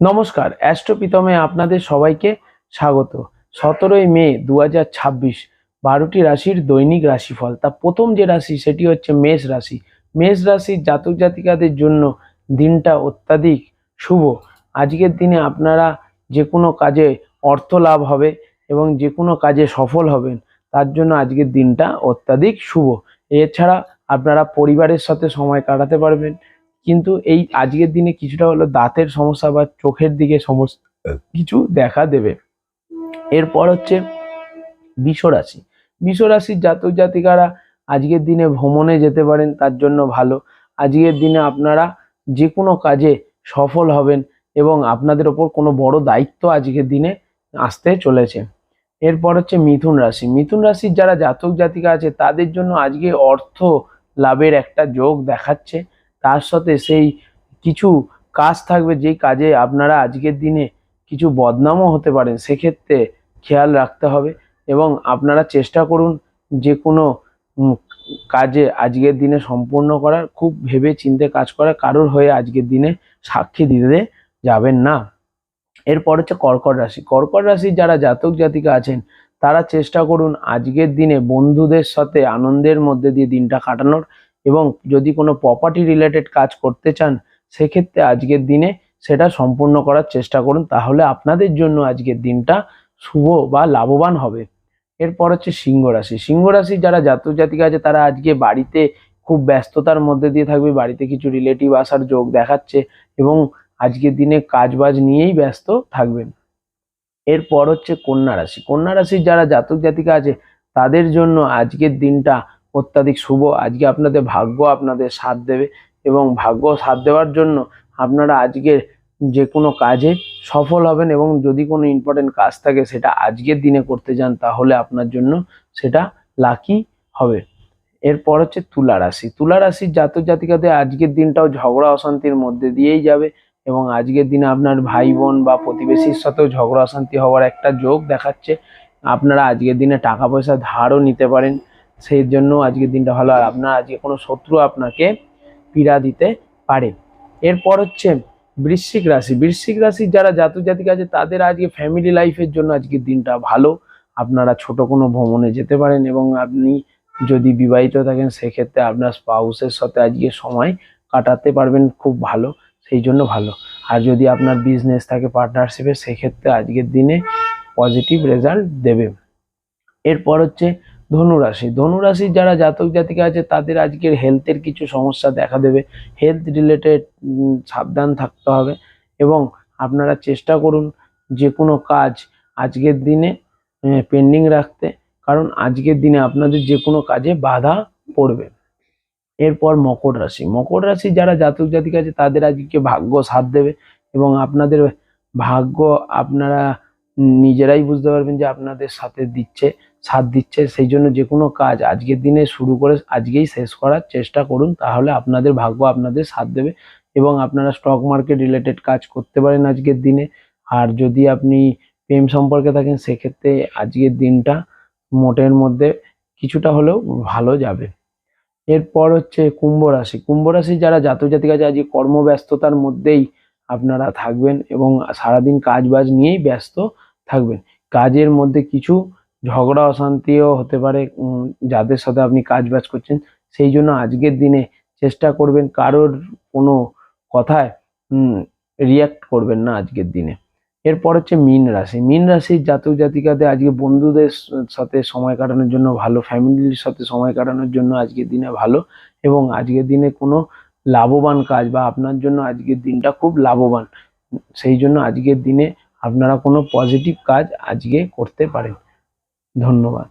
নমস্কার, অ্যাস্ট্রোপিতমে আপনাদের সবাইকে স্বাগত। 17ই মে 2026 12টি রাশির দৈনিক রাশিফল। তা প্রথম যে রাশি সেটি হচ্ছে মেষ রাশি। মেষ রাশির জাতক জাতিকাদের জন্য দিনটা অত্যাধিক শুভ। আজকের দিনে আপনারা যে কোনো কাজে অর্থ লাভ হবে এবং যে কোনো কাজে সফল হবেন, তার জন্য আজকের দিনটা অত্যাধিক শুভ। এছাড়া আপনারা পরিবারের সাথে সময় কাটাতে পারবেন, কিন্তু এই আজকের দিনে কিছুটা হলো দাঁতের সমস্যা বা চোখের দিকে সমস্যা কিছু দেখা দেবে। এরপর হচ্ছে বৃষ রাশি। বৃষ রাশির জাতক জাতিকারা আজকের দিনে ভ্রমণে যেতে পারেন, তার জন্য ভালো। আজকের দিনে আপনারা যে কোনো কাজে সফল হবেন এবং আপনাদের ওপর কোনো বড় দায়িত্ব আজকের দিনে আসতে চলেছে। এরপর হচ্ছে মিথুন রাশি। মিথুন রাশির যারা জাতক জাতিকা আছে তাদের জন্য আজকে অর্থ লাভের একটা যোগ দেখাচ্ছে। তার সাথে সেই কিছু কাজ থাকবে যেই কাজে আপনারা আজকের দিনে কিছু বদনামও হতে পারেন, সেক্ষেত্রে খেয়াল রাখতে হবে এবং আপনারা চেষ্টা করুন যে কোনো কাজে আজকের দিনে সম্পূর্ণ করার, খুব ভেবে চিন্তে কাজ করা, কারোর হয়ে আজকের দিনে সাক্ষী দিতে যাবেন না। এরপর হচ্ছে কর্কট রাশি। কর্কট রাশির যারা জাতক জাতিকা আছেন তারা চেষ্টা করুন আজকের দিনে বন্ধুদের সাথে আনন্দের মধ্যে দিয়ে দিনটা কাটানোর, এবং যদি কোনো প্রপার্টি রিলেটেড কাজ করতে চান সেক্ষেত্রে আজকের দিনে সেটা সম্পূর্ণ করার চেষ্টা করুন, তাহলে আপনাদের জন্য আজকের দিনটা শুভ বা লাভবান হবে। এরপর হচ্ছে সিংহ রাশি। সিংহ রাশির যারা জাতক জাতিকা আছে তারা আজকে বাড়িতে খুব ব্যস্ততার মধ্যে দিয়ে থাকবে, বাড়িতে কিছু রিলেটিভ আসার যোগ দেখাচ্ছে এবং আজকের দিনে কাজবাজ নিয়েই ব্যস্ত থাকবেন। এরপর হচ্ছে কন্যা রাশি। কন্যা রাশির যারা জাতক জাতিকা আছে তাদের জন্য আজকের দিনটা অত্যাধিক শুভ। আজকে আপনাদের ভাগ্য আপনাদের সাথ দেবে এবং ভাগ্য সাথ দেওয়ার জন্য আপনারা আজকে যে কোনো কাজে সফল হবেন এবং যদি কোনো ইম্পর্টেন্ট কাজ থাকে সেটা আজকের দিনে করতে যান তাহলে আপনার জন্য সেটা লাকি হবে। এরপর হচ্ছে তুলা রাশি। তুলা রাশির জাতক জাতিকাদের আজকের দিনটাও ঝগড়া অশান্তির মধ্যে দিয়েই যাবে এবং আজকের দিনে আপনার ভাই বোন বা প্রতিবেশীর সাথেও ঝগড়া অশান্তি হওয়ার একটা যোগ দেখাচ্ছে। আপনারা আজকের দিনে টাকা পয়সা ধারও নিতে পারেন, সেই জন্য আজকের দিনটা ভালো। আর আপনার আজকে কোনো শত্রু আপনাকে পীড়া দিতে পারে। এরপর হচ্ছে বৃশ্চিক রাশি। বৃশ্চিক রাশির যারা জাতক জাতিকা আছে তাদের আজকে ফ্যামিলি লাইফের জন্য আজকের দিনটা ভালো। আপনারা ছোট কোনো ভ্রমণে যেতে পারেন এবং আপনি যদি বিবাহিত থাকেন সেক্ষেত্রে আপনার স্পাউসের সাথে আজকে সময় কাটাতে পারবেন, খুব ভালো, সেই জন্য ভালো। আর যদি আপনার বিজনেস থাকে পার্টনারশিপে সেক্ষেত্রে আজকের দিনে পজিটিভ রেজাল্ট দেবে। এরপর হচ্ছে ধনুরাশি। ধনুরাশির যারা জাতক জাতিকা আছে তাদের আজকের হেলথের কিছু সমস্যা দেখা দেবে। হেলথ রিলেটেড সাবধান থাকতে হবে এবং আপনারা চেষ্টা করুন যে কোনো কাজ আজকের দিনে পেন্ডিং রাখতে, কারণ আজকের দিনে আপনাদের যে কোনো কাজে বাধা পড়বে। এরপর মকর রাশি। মকর রাশির যারা জাতক জাতিকা আছে তাদের আজকে ভাগ্য সাথ দেবে এবং আপনাদের ভাগ্য আপনারা নিজেরাই বুঝতে পারবেন যে আপনাদের সাথ দিচ্ছে। সেই জন্য যে কোনো কাজ আজকের দিনে শুরু করে আজকেই শেষ করার চেষ্টা করুন, তাহলে আপনাদের ভাগ্য আপনাদের সাথ দেবে এবং আপনারা স্টক মার্কেট রিলেটেড কাজ করতে পারেন আজকের দিনে। আর যদি আপনি প্রেম সম্পর্কে থাকেন সেক্ষেত্রে আজকের দিনটা মোটের মধ্যে কিছুটা হলেও ভালো যাবে। এরপর হচ্ছে কুম্ভ রাশি। কুম্ভ রাশি যারা জাতক জাতিকা আছে আজকে কর্মব্যস্ততার মধ্যেই আপনারা থাকবেন এবং সারাদিন কাজ বাজ নিয়েই ব্যস্ত থাকবেন। কাজের মধ্যে কিছু ঝগড়া অশান্তিও হতে পারে যাদের সাথে আপনি কাজ বাজ করছেন, সেই জন্য আজকের দিনে চেষ্টা করবেন কারোর কোনো কথায় রিয়াক্ট করবেন না আজকের দিনে। এরপর হচ্ছে মীন রাশি। মীন রাশির জাতক জাতিকাদের আজকে বন্ধুদের সাথে সময় কাটানোর জন্য ভালো, ফ্যামিলির সাথে সময় কাটানোর জন্য আজকের দিনে ভালো এবং আজকের দিনে কোনো লাভবান কাজ বা আপনার জন্য আজকের দিনটা খুব লাভবান, সেই জন্য আজকের দিনে আপনারা কোনো পজিটিভ কাজ আজকে করতে পারেন। ধন্যবাদ।